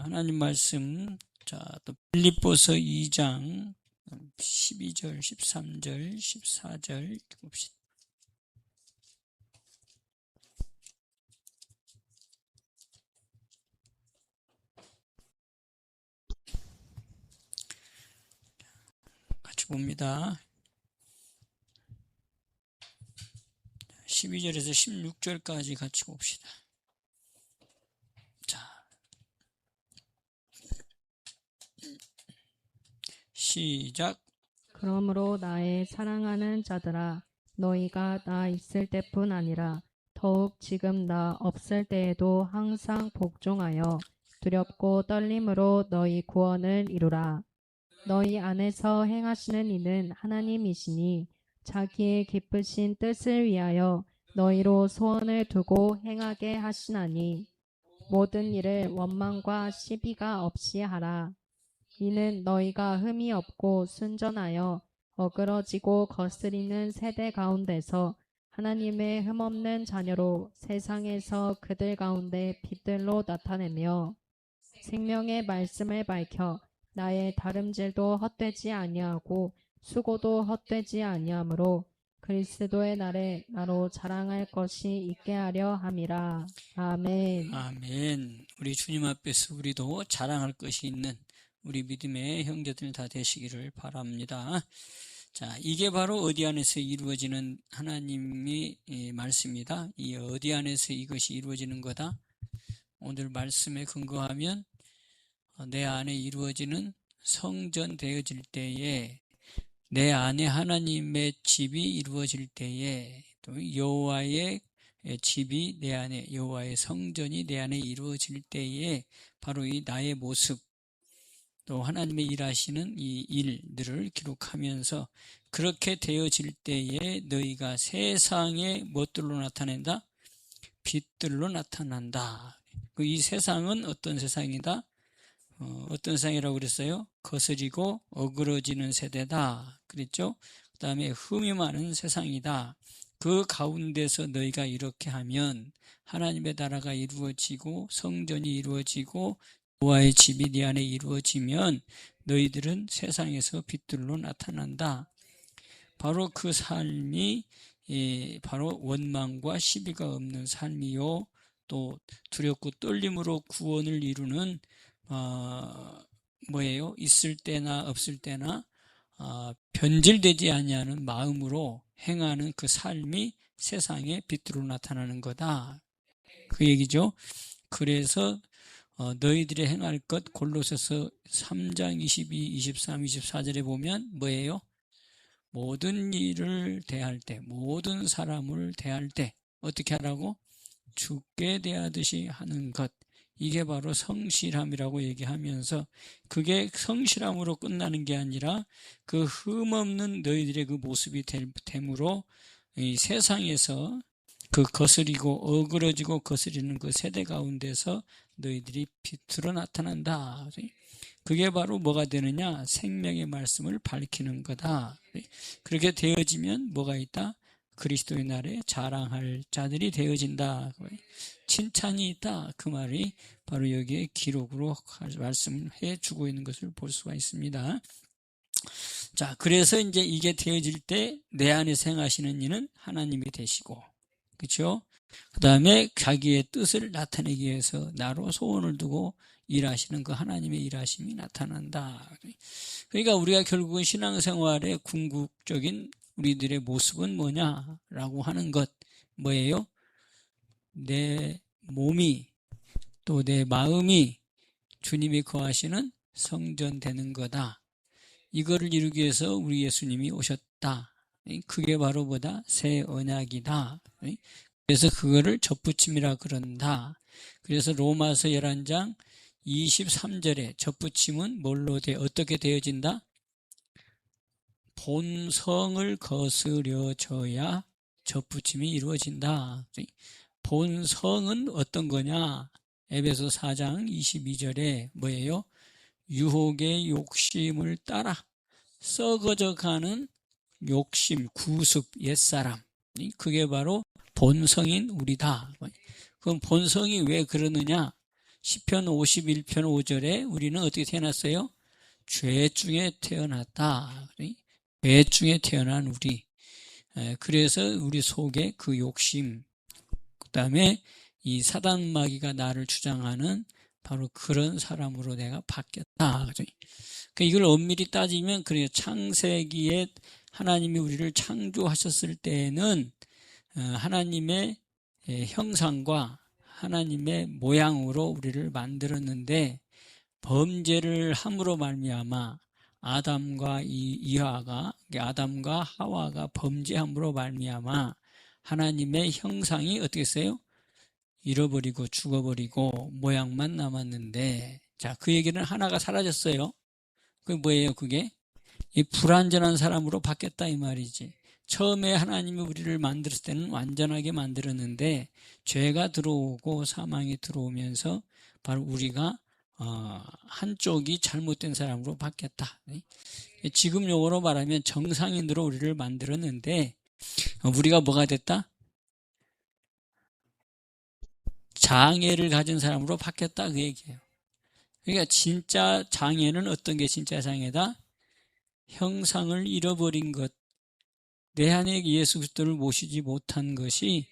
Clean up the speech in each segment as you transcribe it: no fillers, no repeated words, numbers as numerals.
하나님 말씀, 또 빌립보서 2장 12절, 13절, 14절 봅시다. 같이 봅니다. 12절에서 16절까지 같이 봅시다. 자, 시작. 그러므로 나의 사랑하는 자들아, 너희가 나 있을 때뿐 아니라 더욱 지금 나 없을 때에도 항상 복종하여 두렵고 떨림으로 너희 구원을 이루라. 너희 안에서 행하시는 이는 하나님이시니 자기의 기쁘신 뜻을 위하여 너희로 소원을 두고 행하게 하시나니 모든 일을 원망과 시비가 없이 하라. 이는 너희가 흠이 없고 순전하여 어그러지고 거스리는 세대 가운데서 하나님의 흠없는 자녀로 세상에서 그들 가운데 빛들로 나타내며 생명의 말씀을 밝혀 나의 다름질도 헛되지 아니하고 수고도 헛되지 아니하므로 그리스도의 날에 나로 자랑할 것이 있게 하려 함이라. 아멘. 아멘. 우리 주님 앞에서 우리도 자랑할 것이 있는 우리 믿음의 형제들 다 되시기를 바랍니다. 자, 이게 바로 어디 안에서 이루어지는 하나님의 말씀이다. 이 어디 안에서 이것이 이루어지는 거다. 오늘 말씀에 근거하면 내 안에 이루어지는 성전 되어질 때에, 내 안에 하나님의 집이 이루어질 때에, 또 여호와의 집이 내 안에, 여호와의 성전이 내 안에 이루어질 때에 바로 이 나의 모습, 또 하나님의 일하시는 이 일들을 기록하면서 그렇게 되어질 때에 너희가 세상에 무엇들로 나타낸다? 빛들로 나타난다. 이 세상은 어떤 세상이다? 어떤 세상이라고 그랬어요? 거스리고 어그러지는 세대다 그랬죠? 그 다음에 흠이 많은 세상이다. 그 가운데서 너희가 이렇게 하면 하나님의 나라가 이루어지고 성전이 이루어지고 여호와의 집이 네 안에 이루어지면 너희들은 세상에서 빛들로 나타난다. 바로 그 삶이 바로 원망과 시비가 없는 삶이요, 또 두렵고 떨림으로 구원을 이루는 뭐예요? 있을 때나 없을 때나 변질되지 아니하는 마음으로 행하는 그 삶이 세상에 빛으로 나타나는 거다. 그 얘기죠. 그래서 너희들이 행할 것, 골로새서 3장 22, 23, 24절에 보면 뭐예요? 모든 일을 대할 때, 모든 사람을 대할 때 어떻게 하라고? 주께 대하듯이 하는 것. 이게 바로 성실함이라고 얘기하면서 그게 성실함으로 끝나는 게 아니라 그 흠없는 너희들의 그 모습이 됨으로 이 세상에서 그 거스리고 어그러지고 거스리는 그 세대 가운데서 너희들이 빛으로 나타난다. 그게 바로 뭐가 되느냐? 생명의 말씀을 밝히는 거다. 그렇게 되어지면 뭐가 있다? 그리스도의 날에 자랑할 자들이 되어진다. 칭찬이 있다. 그 말이 바로 여기에 기록으로 말씀해 주고 있는 것을 볼 수가 있습니다. 자, 그래서 이제 이게 되어질 때 내 안에 행하시는 이는 하나님이 되시고, 그렇죠? 그 다음에 자기의 뜻을 나타내기 위해서 나로 소원을 두고 일하시는 그 하나님의 일하심이 나타난다. 그러니까 우리가 결국은 신앙생활의 궁극적인 우리들의 모습은 뭐냐라고 하는 것, 뭐예요? 내 몸이 또 내 마음이 주님이 거하시는 성전 되는 거다. 이거를 이루기 위해서 우리 예수님이 오셨다. 그게 바로 뭐다? 새 언약이다. 그래서 그거를 접붙임이라 그런다. 그래서 로마서 11장 23절에 접붙임은 뭘로 어떻게 되어진다? 본성을 거스려져야 접붙임이 이루어진다. 본성은 어떤 거냐? 에베소 4장 22절에 뭐예요? 유혹의 욕심을 따라 썩어져 가는 욕심, 구습, 옛사람. 그게 바로 본성인 우리다. 그럼 본성이 왜 그러느냐? 시편 51편 5절에 우리는 어떻게 태어났어요? 죄 중에 태어났다. 죄 중에 태어난 우리. 그래서 우리 속에 그 욕심, 그 다음에 이 사단 마귀가 나를 주장하는 바로 그런 사람으로 내가 바뀌었다. 그러니까 이걸 엄밀히 따지면 그래요. 창세기에 하나님이 우리를 창조하셨을 때에는 하나님의 형상과 하나님의 모양으로 우리를 만들었는데 범죄를 함으로 말미암아 아담과 아담과 하와가 범죄함으로 말미암아 하나님의 형상이 어떻게 했어요? 잃어버리고 죽어버리고 모양만 남았는데, 자, 그 얘기는 하나가 사라졌어요. 그게 뭐예요? 그게 이 불완전한 사람으로 바뀌었다 이 말이지. 처음에 하나님이 우리를 만들었을 때는 완전하게 만들었는데 죄가 들어오고 사망이 들어오면서 바로 우리가 한쪽이 잘못된 사람으로 바뀌었다. 지금 용어로 말하면 정상인으로 우리를 만들었는데 우리가 뭐가 됐다? 장애를 가진 사람으로 바뀌었다 그 얘기예요. 그러니까 진짜 장애는 어떤 게 진짜 장애다? 형상을 잃어버린 것, 내 안에 예수 그리스도를 모시지 못한 것이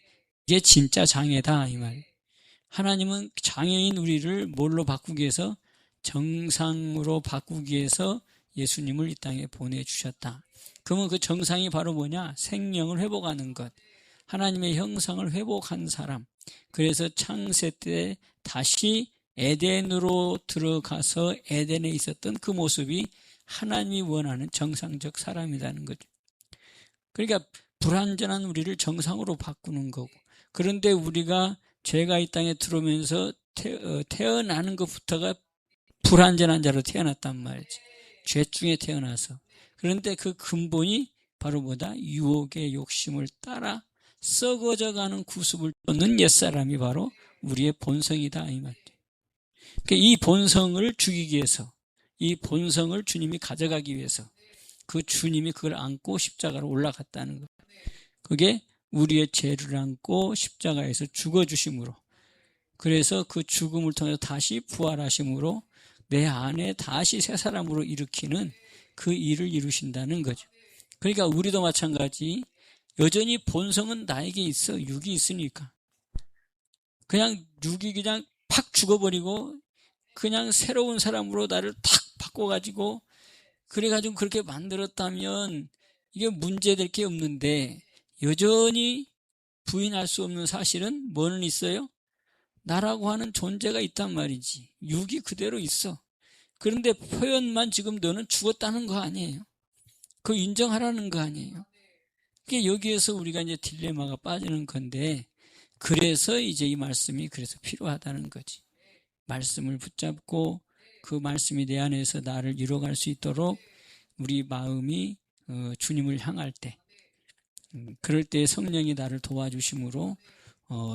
이게 진짜 장애다 이 말. 하나님은 장애인 우리를 뭘로 바꾸기 위해서? 정상으로 바꾸기 위해서 예수님을 이 땅에 보내주셨다. 그러면 그 정상이 바로 뭐냐? 생명을 회복하는 것, 하나님의 형상을 회복한 사람. 그래서 창세 때 다시 에덴으로 들어가서 에덴에 있었던 그 모습이 하나님이 원하는 정상적 사람이라는 거죠. 그러니까 불완전한 우리를 정상으로 바꾸는 거고, 그런데 우리가 죄가 이 땅에 들어오면서 태어나는 것부터가 불완전한 자로 태어났단 말이지. 죄 중에 태어나서. 그런데 그 근본이 바로 뭐다? 유혹의 욕심을 따라 썩어져가는 구습을 쫓는 옛사람이 바로 우리의 본성이다 이 말이에요. 그러니까 이 본성을 죽이기 위해서, 이 본성을 주님이 가져가기 위해서 그 주님이 그걸 안고 십자가로 올라갔다는 것. 그게 우리의 죄를 안고 십자가에서 죽어주심으로, 그래서 그 죽음을 통해서 다시 부활하심으로 내 안에 다시 새 사람으로 일으키는 그 일을 이루신다는 거죠. 그러니까 우리도 마찬가지 여전히 본성은 나에게 있어. 육이 있으니까. 그냥 육이 그냥 팍 죽어버리고 그냥 새로운 사람으로 나를 탁 바꿔가지고 그래가지고 그렇게 만들었다면 이게 문제될 게 없는데, 여전히 부인할 수 없는 사실은 뭐는 있어요? 나라고 하는 존재가 있단 말이지. 육이 그대로 있어. 그런데 표현만 지금 너는 죽었다는 거 아니에요. 그거 인정하라는 거 아니에요. 그게 여기에서 우리가 이제 딜레마가 빠지는 건데, 그래서 이제 이 말씀이 그래서 필요하다는 거지. 말씀을 붙잡고 그 말씀이 내 안에서 나를 이뤄갈 수 있도록 우리 마음이 주님을 향할 때, 그럴 때 성령이 나를 도와주심으로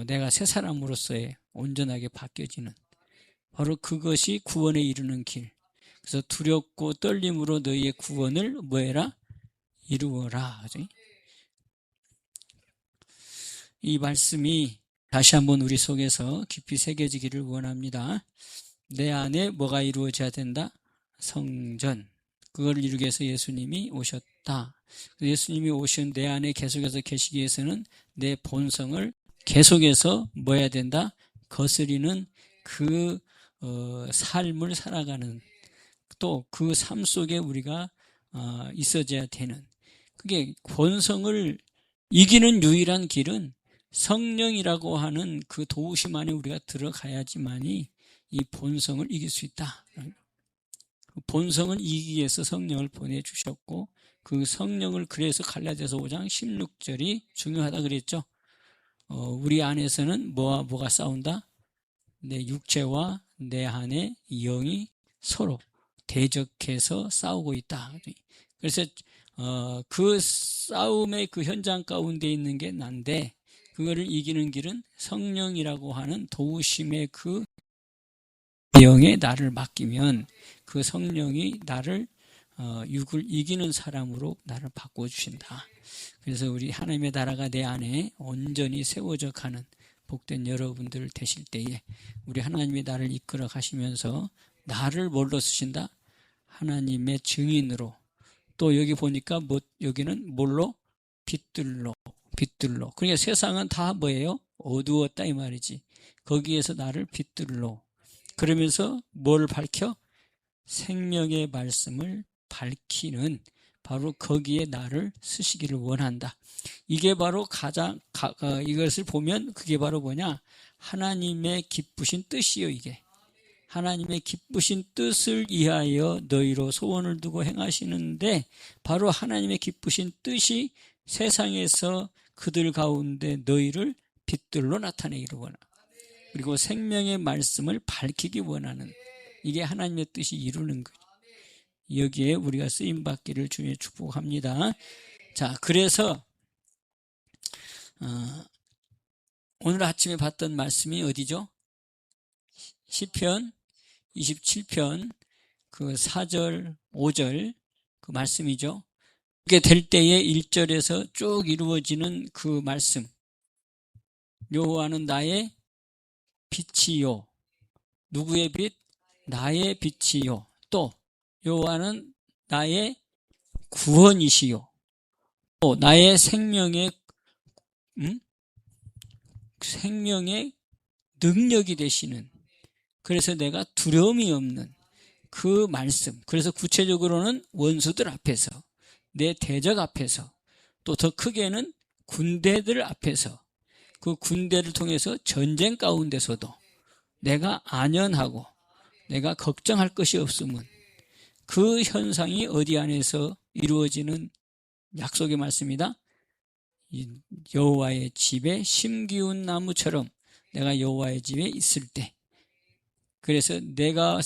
내가 새 사람으로서의 온전하게 바뀌어지는, 바로 그것이 구원에 이르는 길. 그래서 두렵고 떨림으로 너희의 구원을 뭐해라? 이루어라. 그죠? 이 말씀이 다시 한번 우리 속에서 깊이 새겨지기를 원합니다. 내 안에 뭐가 이루어져야 된다? 성전. 그걸 이루기 위해서 예수님이 오셨다. 예수님이 오신 내 안에 계속해서 계시기 위해서는 내 본성을 계속해서 뭐 해야 된다? 거스리는 그 삶을 살아가는, 또 그 삶 속에 우리가 있어져야 되는, 그게 본성을 이기는 유일한 길은 성령이라고 하는 그 도우심 안에 우리가 들어가야지만이 이 본성을 이길 수 있다. 본성을 이기기 위해서 성령을 보내주셨고, 그 성령을 그래서 갈라디아서 5장 16절이 중요하다 그랬죠. 우리 안에서는 뭐가 싸운다? 내 육체와 내 안에 영이 서로 대적해서 싸우고 있다. 그래서 그 싸움의 그 현장 가운데 있는 게 난데, 그거를 이기는 길은 성령이라고 하는 도우심의 그 영에 나를 맡기면 그 성령이 나를 육을 이기는 사람으로 나를 바꿔주신다. 그래서 우리 하나님의 나라가 내 안에 온전히 세워져 가는, 복된 여러분들 되실 때에 우리 하나님이 나를 이끌어 가시면서 나를 뭘로 쓰신다? 하나님의 증인으로. 또 여기 보니까 여기는 뭘로? 빛들로. 그러니까 세상은 다 뭐예요? 어두웠다 이 말이지. 거기에서 나를 빛들로. 그러면서 뭘 밝혀? 생명의 말씀을 밝히는, 바로 거기에 나를 쓰시기를 원한다. 이게 바로 이것을 보면 그게 바로 뭐냐? 하나님의 기쁘신 뜻이요, 이게. 하나님의 기쁘신 뜻을 이하여 너희로 소원을 두고 행하시는데, 바로 하나님의 기쁘신 뜻이 세상에서 그들 가운데 너희를 빛들로 나타내기를 원하고, 그리고 생명의 말씀을 밝히기 원하는, 이게 하나님의 뜻이 이루는 거죠. 여기에 우리가 쓰임받기를 주님의 축복합니다. 자, 그래서 오늘 아침에 봤던 말씀이 어디죠? 시편 27편 그 4절 5절 그 말씀이죠. 그렇게 될 때에 1절에서 쭉 이루어지는 그 말씀. 여호와는 나의 빛이요. 누구의 빛? 나의 빛이요. 또 여호와는 나의 구원이시요. 또 나의 생명의 능력이 되시는, 그래서 내가 두려움이 없는 그 말씀. 그래서 구체적으로는 원수들 앞에서, 내 대적 앞에서, 또 더 크게는 군대들 앞에서, 그 군대를 통해서 전쟁 가운데서도 내가 안연하고 내가 걱정할 것이 없음은, 그 현상이 어디 안에서 이루어지는 약속의 말씀이다. 여호와의 집에 심기운 나무처럼 내가 여호와의 집에 있을 때, 그래서 내가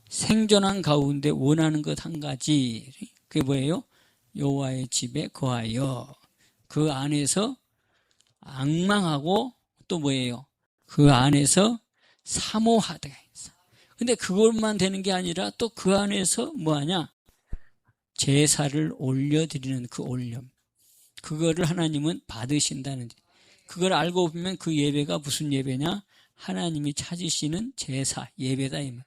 생존한 가운데 원하는 것 한 가지, 그게 뭐예요? 여호와의 집에 거하여 그 안에서 앙망하고, 또 뭐예요? 그 안에서 사모하다. 근데 그것만 되는 게 아니라 또 그 안에서 뭐하냐? 제사를 올려드리는 그 올념. 그거를 하나님은 받으신다는, 그걸 알고 보면 그 예배가 무슨 예배냐? 하나님이 찾으시는 제사, 예배다 이 말.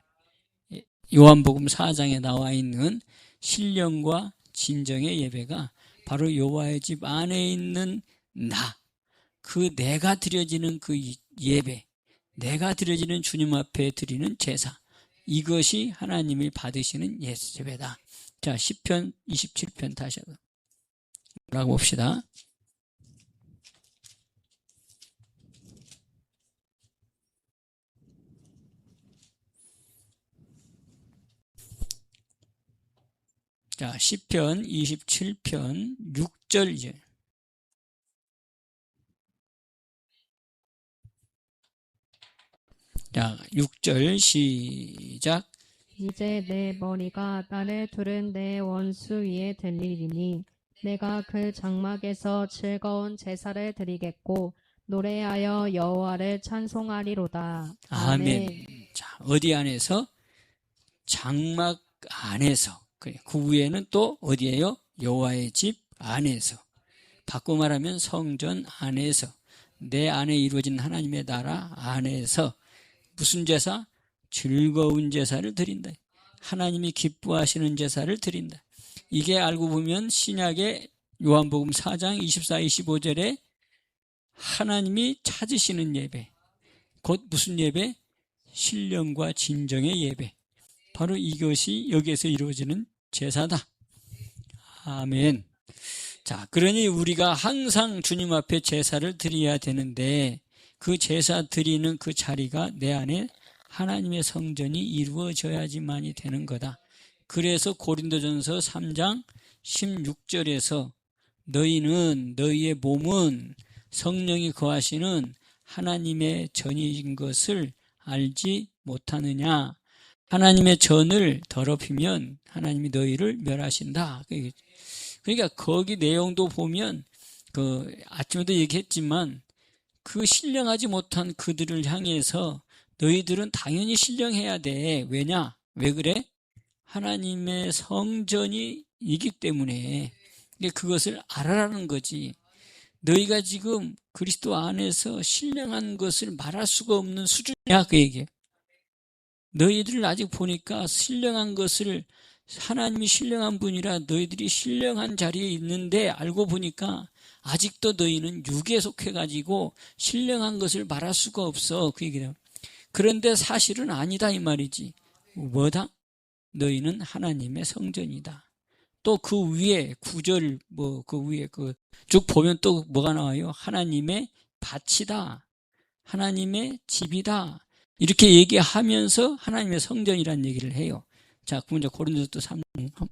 요한복음 4장에 나와 있는 신령과 진정의 예배가 바로 여호와의 집 안에 있는 내가 드려지는 그 예배, 내가 드려지는 주님 앞에 드리는 제사, 이것이 하나님이 받으시는 예배다. 자, 시편 27편 다시 한번 뭐라고 봅시다. 자, 시편 27편 6절 이제. 자, 6절 시작. 이제 내 머리가 나를 두른 내 원수 위에 들리리니 내가 그 장막에서 즐거운 제사를 드리겠고 노래하여 여호와를 찬송하리로다. 아멘. 자, 어디 안에서? 장막 안에서. 그 위에는 또 어디예요? 여호와의 집 안에서. 바꿔 말하면 성전 안에서, 내 안에 이루어진 하나님의 나라 안에서 무슨 제사? 즐거운 제사를 드린다. 하나님이 기뻐하시는 제사를 드린다. 이게 알고 보면 신약의 요한복음 4장 24, 25절에 하나님이 찾으시는 예배, 곧 무슨 예배? 신령과 진정의 예배. 바로 이것이 여기에서 이루어지는 제사다. 아멘. 자, 그러니 우리가 항상 주님 앞에 제사를 드려야 되는데, 그 제사 드리는 그 자리가 내 안에 하나님의 성전이 이루어져야지만이 되는 거다. 그래서 고린도전서 3장 16절에서 너희의 몸은 성령이 거하시는 하나님의 전인 것을 알지 못하느냐. 하나님의 전을 더럽히면 하나님이 너희를 멸하신다. 그러니까 거기 내용도 보면 아침에도 얘기했지만 그 신령하지 못한 그들을 향해서 너희들은 당연히 신령해야 돼. 왜냐? 왜 그래? 하나님의 성전이 이기 때문에 그것을 알아라는 거지. 너희가 지금 그리스도 안에서 신령한 것을 말할 수가 없는 수준이야, 그 얘기예요. 너희들을 아직 보니까 신령한 것을, 하나님이 신령한 분이라 너희들이 신령한 자리에 있는데 알고 보니까 아직도 너희는 육에 속해가지고 신령한 것을 말할 수가 없어, 그 얘기예요. 그런데 사실은 아니다, 이 말이지. 뭐다? 너희는 하나님의 성전이다. 또 그 위에 구절, 그 위에 쭉 보면 또 뭐가 나와요? 하나님의 밭이다. 하나님의 집이다. 이렇게 얘기하면서 하나님의 성전이라는 얘기를 해요. 자, 먼저 고린도서 3장.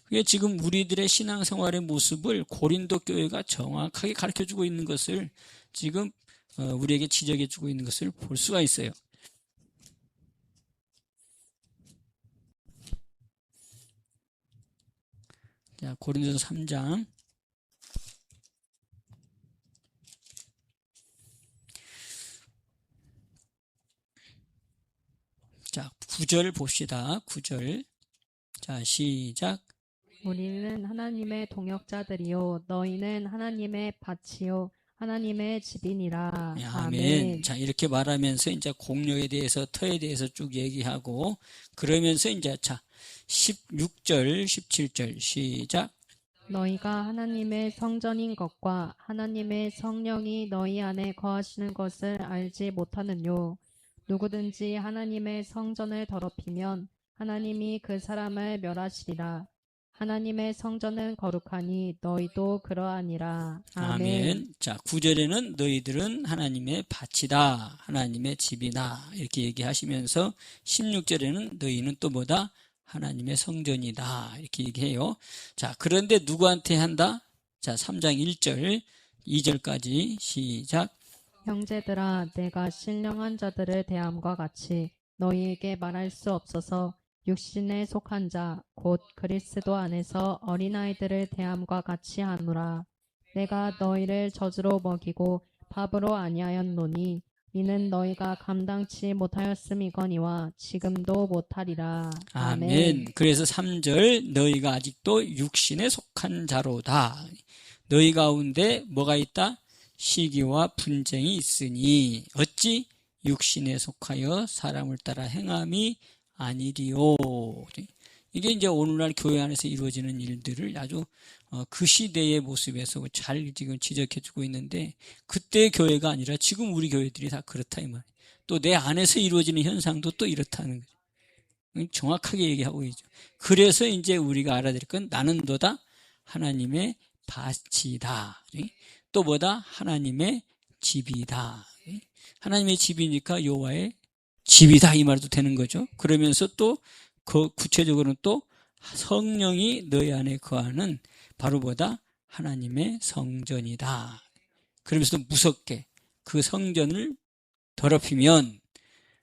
그게 지금 우리들의 신앙생활의 모습을 고린도 교회가 정확하게 가르쳐주고 있는 것을 지금 우리에게 지적해주고 있는 것을 볼 수가 있어요. 자, 고린도서 3장. 자, 9절 봅시다. 9절. 자, 시작. 우리는 하나님의 동역자들이요 너희는 하나님의 밭이요 하나님의 집이니라. 네, 아멘. 자, 이렇게 말하면서 이제 공력에 대해서, 터에 대해서 쭉 얘기하고, 그러면서 이제, 자, 16절, 17절, 시작. 너희가 하나님의 성전인 것과 하나님의 성령이 너희 안에 거하시는 것을 알지 못하느뇨. 누구든지 하나님의 성전을 더럽히면 하나님이 그 사람을 멸하시리라. 하나님의 성전은 거룩하니 너희도 그러하니라. 아멘. 자, 9절에는 너희들은 하나님의 밭이다. 하나님의 집이다. 이렇게 얘기하시면서 16절에는 너희는 또 뭐다? 하나님의 성전이다. 이렇게 얘기해요. 자, 그런데 누구한테 한다? 자, 3장 1절, 2절까지 시작. 형제들아, 내가 신령한 자들을 대함과 같이 너희에게 말할 수 없어서 육신에 속한 자, 곧 그리스도 안에서 어린아이들을 대함과 같이 하노라. 내가 너희를 젖으로 먹이고 밥으로 아니하였노니 이는 너희가 감당치 못하였음이거니와 지금도 못하리라. 아멘. 그래서 3절, 너희가 아직도 육신에 속한 자로다. 너희 가운데 뭐가 있다? 시기와 분쟁이 있으니 어찌 육신에 속하여 사람을 따라 행함이 아니리요. 이게 이제 오늘날 교회 안에서 이루어지는 일들을 아주 그 시대의 모습에서 잘 지금 지적해주고 있는데, 그때의 교회가 아니라 지금 우리 교회들이 다 그렇다 이 말이에요. 또 내 안에서 이루어지는 현상도 또 이렇다는 거죠. 정확하게 얘기하고 있죠. 그래서 이제 우리가 알아야 될 건 나는 너다 하나님의 밭이다. 또 뭐다? 하나님의 집이다. 하나님의 집이니까 여호와의 집이다 이 말도 되는 거죠. 그러면서 또 그 구체적으로는 또 성령이 너희 안에 거하는 바로 뭐다? 하나님의 성전이다. 그러면서 무섭게 그 성전을 더럽히면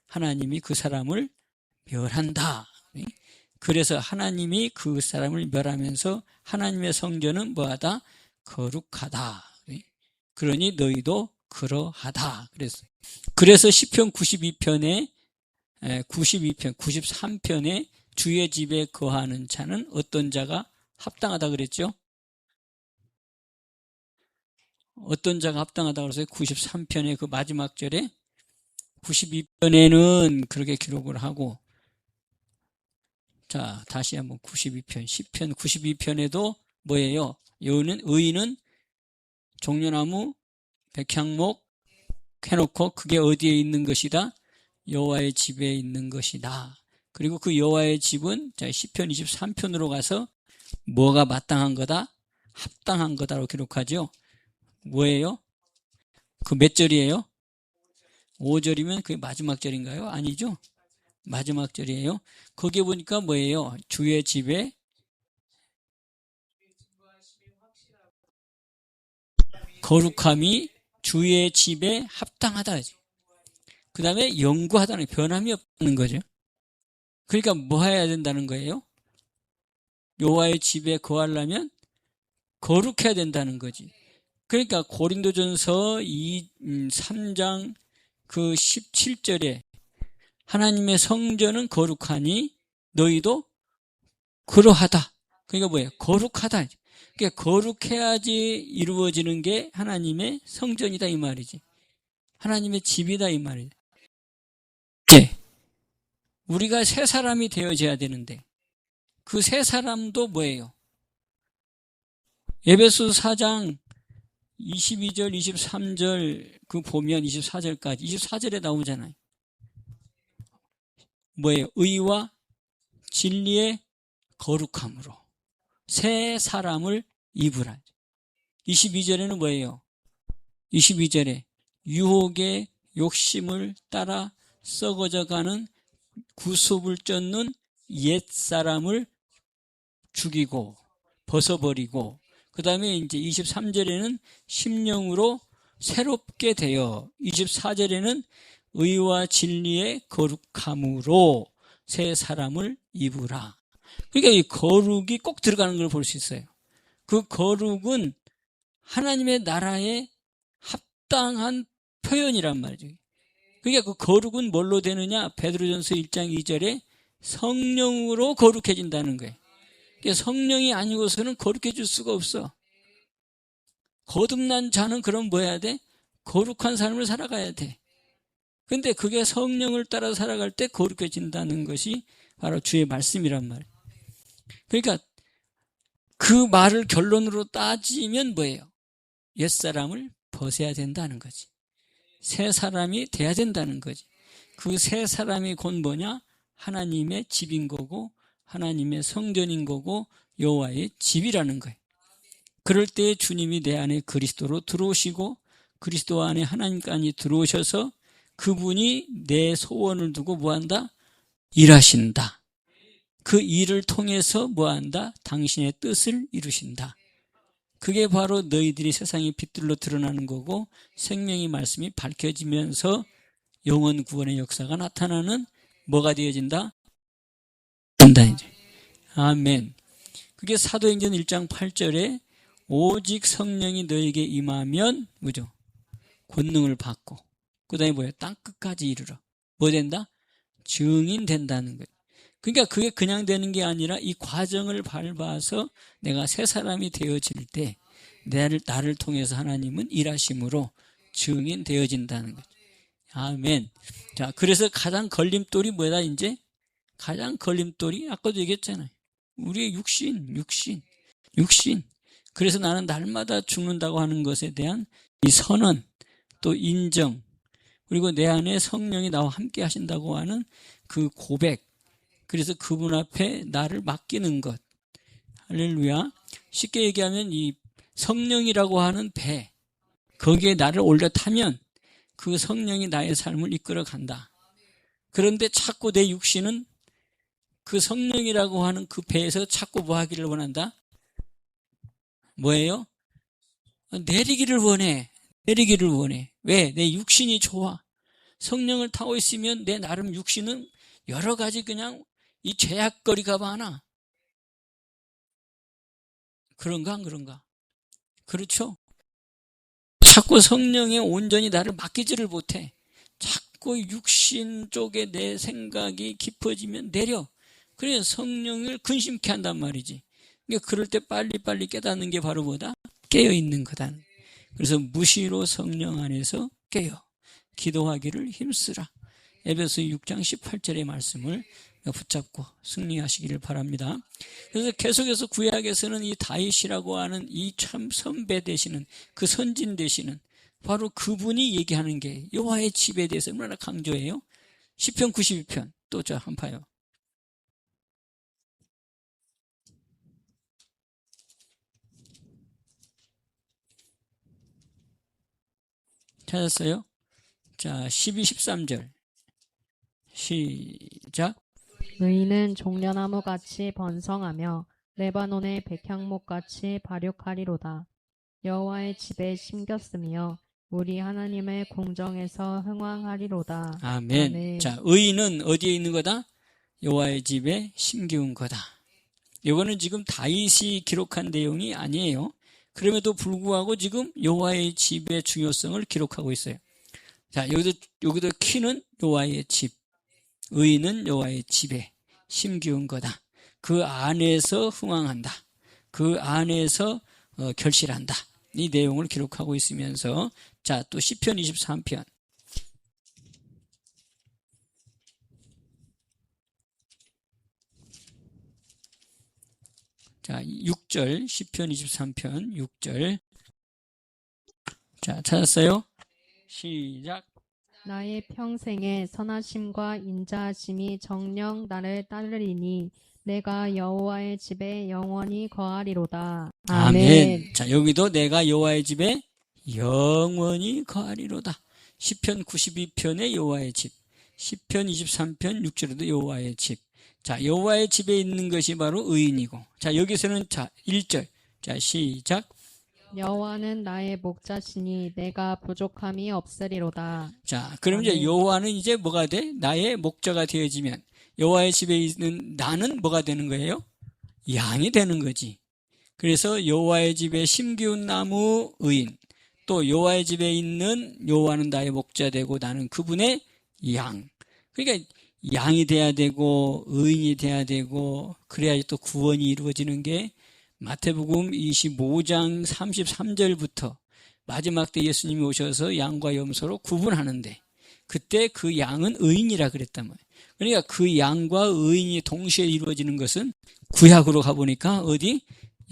하나님이 그 사람을 멸한다. 그래서 하나님이 그 사람을 멸하면서 하나님의 성전은 뭐하다? 거룩하다. 그러니 너희도 그러하다. 그래서 시편 92편에 93편에 주의 집에 거하는 자는 어떤 자가 합당하다 그랬죠? 어떤 자가 합당하다 그래서 93편의 그 마지막 절에 92편에는 그렇게 기록을 하고, 자, 다시 한번 92편, 10편 92편에도 뭐예요? 의인은 종려나무, 백향목 해놓고 그게 어디에 있는 것이다? 여호와의 집에 있는 것이다. 그리고 그 여호와의 집은 자, 시편 23편으로 가서 뭐가 마땅한 거다? 합당한 거다라고 기록하죠. 뭐예요? 그 몇 절이에요? 5절이면 그게 마지막 절인가요? 아니죠? 마지막 절이에요. 거기에 보니까 뭐예요? 주의 집에 거룩함이 주의 집에 합당하다. 그 다음에 영구하다는, 변함이 없다는 거죠. 그러니까 뭐 해야 된다는 거예요? 여호와의 집에 거하려면 거룩해야 된다는 거지. 그러니까 고린도전서 3장 그 17절에 하나님의 성전은 거룩하니 너희도 그러하다. 그러니까 뭐예요? 거룩하다. 그러니까 거룩해야지 이루어지는 게 하나님의 성전이다 이 말이지. 하나님의 집이다 이 말이지. 네. 우리가 새 사람이 되어져야 되는데 그 새 사람도 뭐예요? 에베소 4장 22절, 23절 그 보면 24절까지 24절에 나오잖아요. 뭐예요? 의와 진리의 거룩함으로 새 사람을 입으라. 22절에는 뭐예요? 22절에 유혹의 욕심을 따라 썩어져가는 구습을 쫓는 옛사람을 죽이고 벗어버리고 그 다음에 이제 23절에는 심령으로 새롭게 되어 24절에는 의와 진리의 거룩함으로 새 사람을 입으라. 그러니까 이 거룩이 꼭 들어가는 걸 볼 수 있어요. 그 거룩은 하나님의 나라에 합당한 표현이란 말이죠. 그러니까 그 거룩은 뭘로 되느냐? 베드로전서 1장 2절에 성령으로 거룩해진다는 거예요. 그러니까 성령이 아니고서는 거룩해질 수가 없어. 거듭난 자는 그럼 뭐 해야 돼? 거룩한 삶을 살아가야 돼. 근데 그게 성령을 따라 살아갈 때 거룩해진다는 것이 바로 주의 말씀이란 말이에요. 그러니까 그 말을 결론으로 따지면 뭐예요? 옛사람을 벗어야 된다는 거지. 새 사람이 돼야 된다는 거지. 그 새 사람이 곧 뭐냐? 하나님의 집인 거고 하나님의 성전인 거고 여호와의 집이라는 거예요. 그럴 때 주님이 내 안에 그리스도로 들어오시고 그리스도 안에 하나님까지 들어오셔서 그분이 내 소원을 두고 뭐한다? 일하신다. 그 일을 통해서 뭐한다? 당신의 뜻을 이루신다. 그게 바로 너희들이 세상의 빛들로 드러나는 거고 생명의 말씀이 밝혀지면서 영원 구원의 역사가 나타나는 뭐가 되어진다? 된다 이제. 아멘. 그게 사도행전 1장 8절에 오직 성령이 너에게 임하면 뭐죠? 권능을 받고 그 다음에 뭐예요? 땅끝까지 이르러 뭐 된다? 증인 된다는 거예요. 그러니까 그게 그냥 되는 게 아니라 이 과정을 밟아서 내가 새 사람이 되어질 때 나를 통해서 하나님은 일하심으로 증인 되어진다는 거죠. 아멘. 자, 그래서 가장 걸림돌이 뭐다 이제? 가장 걸림돌이 아까도 얘기했잖아요. 우리의 육신. 그래서 나는 날마다 죽는다고 하는 것에 대한 이 선언, 또 인정, 그리고 내 안에 성령이 나와 함께 하신다고 하는 그 고백, 그래서 그분 앞에 나를 맡기는 것. 할렐루야. 쉽게 얘기하면 이 성령이라고 하는 배, 거기에 나를 올려타면 그 성령이 나의 삶을 이끌어 간다. 그런데 자꾸 내 육신은 그 성령이라고 하는 그 배에서 자꾸 뭐 하기를 원한다? 뭐예요? 내리기를 원해. 왜? 내 육신이 좋아. 성령을 타고 있으면 내 나름 육신은 여러 가지 그냥 이 죄악거리가 많아. 그런가 안 그런가? 그렇죠? 자꾸 성령에 온전히 나를 맡기지를 못해. 자꾸 육신 쪽에 내 생각이 깊어지면 내려. 그래서 성령을 근심케 한단 말이지. 그러니까 그럴 때 빨리빨리 깨닫는 게 바로 뭐다? 깨어있는 거다. 그래서 무시로 성령 안에서 깨어 기도하기를 힘쓰라. 에베소 6장 18절의 말씀을 붙잡고 승리하시기를 바랍니다. 그래서 계속해서 구약에서는 이 다윗이라고 하는 이 참 선배 되시는 그 선진 되시는 바로 그분이 얘기하는 게 여호와의 집에 대해서 얼마나 강조해요. 시편 92편 또 저 한 파요. 찾았어요? 자, 12, 13절 시작. 의인은 종려나무같이 번성하며 레바논의 백향목같이 발육하리로다. 여호와의 집에 심겼으며 우리 하나님의 궁정에서 흥왕하리로다. 아멘. 아멘. 자, 의인은 어디에 있는 거다? 여호와의 집에 심기운 거다. 이거는 지금 다윗이 기록한 내용이 아니에요. 그럼에도 불구하고 지금 여호와의 집의 중요성을 기록하고 있어요. 자, 여기도 키는 여호와의 집, 의인은 여호와의 집에 심기운 거다. 그 안에서 흥황한다. 그 안에서 결실한다. 이 내용을 기록하고 있으면서 자, 또 시편 23편. 자, 6절, 시편 23편 6절. 자, 찾았어요? 시작. 나의 평생에 선하심과 인자하심이 정녕 나를 따르리니 내가 여호와의 집에 영원히 거하리로다. 아멘. 자, 여기도 내가 여호와의 집에 영원히 거하리로다. 시편 92편의 여호와의 집, 시편 23편 6절에도 여호와의 집. 자, 여호와의 집에 있는 것이 바로 의인이고, 자, 여기서는 자, 1절. 자, 시작. 여호와는 나의 목자시니 내가 부족함이 없으리로다. 자, 그럼 이제 아멘. 여호와는 이제 뭐가 돼? 나의 목자가 되어지면 여호와의 집에 있는 나는 뭐가 되는 거예요? 양이 되는 거지. 그래서 여호와의 집에 심기운 나무 의인, 또 여호와의 집에 있는 여호와는 나의 목자 되고 나는 그분의 양. 그러니까 양이 돼야 되고 의인이 돼야 되고 그래야지 또 구원이 이루어지는 게 마태복음 25장 33절부터 마지막 때 예수님이 오셔서 양과 염소로 구분하는데 그때 그 양은 의인이라 그랬단 말이에요. 그러니까 그 양과 의인이 동시에 이루어지는 것은 구약으로 가보니까 어디?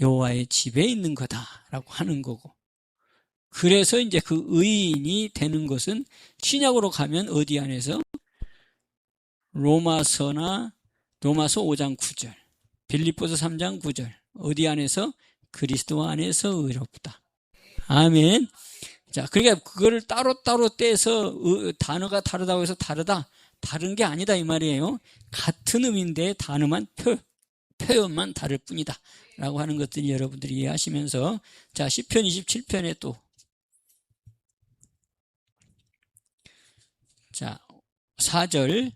여호와의 집에 있는 거다라고 하는 거고. 그래서 이제 그 의인이 되는 것은 신약으로 가면 어디 안에서? 로마서 5장 9절, 빌립보서 3장 9절. 어디 안에서? 그리스도 안에서 의롭다. 아멘. 자, 그러니까 그거를 따로따로 떼서 단어가 다르다고 해서 다른 게 아니다 이 말이에요. 같은 의미인데 단어만 표현만 다를 뿐이다 라고 하는 것들이 여러분들이 이해하시면서 자, 시편 27편에 또 자, 4절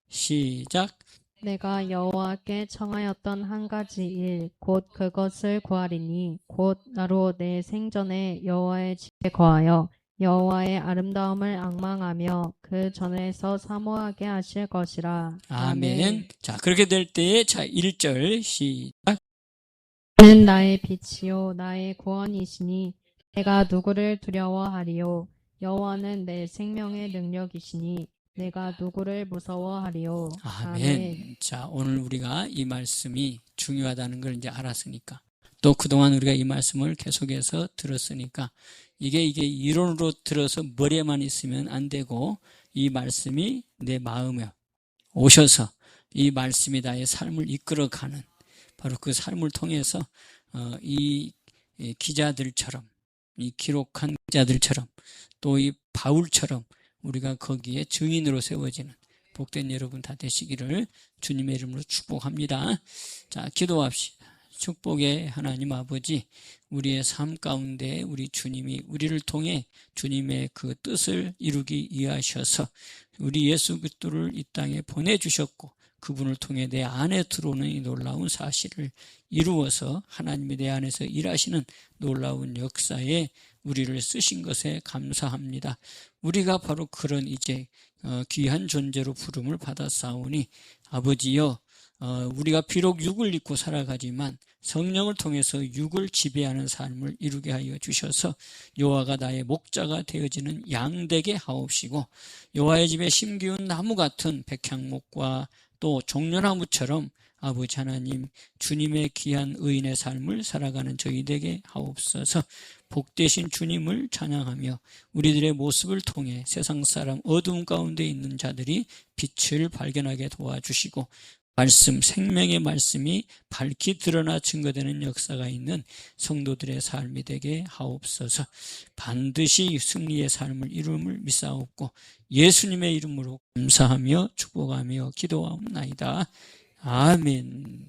시작. 내가 여호와께 청하였던 한 가지 일 곧 그것을 구하리니 곧 나로 내 생전에 여호와의 집에 거하여 여호와의 아름다움을 앙망하며 그 전에서 사모하게 하실 것이라. 아멘. 자, 그렇게 될 때에 자, 1절 시작. 는 나의 빛이요 나의 구원이시니 내가 누구를 두려워하리요. 여호와는 내 생명의 능력이시니 내가 누구를 무서워하리요. 아멘. 자, 오늘 우리가 이 말씀이 중요하다는 걸 이제 알았으니까 또 그동안 우리가 이 말씀을 계속해서 들었으니까 이게 이론으로 들어서 머리에만 있으면 안 되고 이 말씀이 내 마음에 오셔서 이 말씀이 나의 삶을 이끌어가는 바로 그 삶을 통해서 이 기자들처럼 이 기록한 기자들처럼 또 이 바울처럼 우리가 거기에 증인으로 세워지는 복된 여러분 다 되시기를 주님의 이름으로 축복합니다. 자, 기도합시다. 축복의 하나님 아버지, 우리의 삶 가운데 우리 주님이 우리를 통해 주님의 그 뜻을 이루기 위하셔서 우리 예수 그리스도를 이 땅에 보내주셨고 그분을 통해 내 안에 들어오는 이 놀라운 사실을 이루어서 하나님이 내 안에서 일하시는 놀라운 역사에 우리를 쓰신 것에 감사합니다. 우리가 바로 그런 이제 귀한 존재로 부름을 받았사오니 아버지여, 우리가 비록 육을 입고 살아가지만 성령을 통해서 육을 지배하는 삶을 이루게 하여 주셔서 여호와가 나의 목자가 되어지는 양되게 하옵시고 여호와의 집에 심기운 나무 같은 백향목과 또 종려나무처럼 아버지 하나님 주님의 귀한 의인의 삶을 살아가는 저희 되게 하옵소서. 복되신 주님을 찬양하며 우리들의 모습을 통해 세상 사람 어두움 가운데 있는 자들이 빛을 발견하게 도와주시고 말씀, 생명의 말씀이 밝히 드러나 증거되는 역사가 있는 성도들의 삶이 되게 하옵소서. 반드시 승리의 삶을 이룸을 믿사옵고 예수님의 이름으로 감사하며 축복하며 기도하옵나이다. 아멘.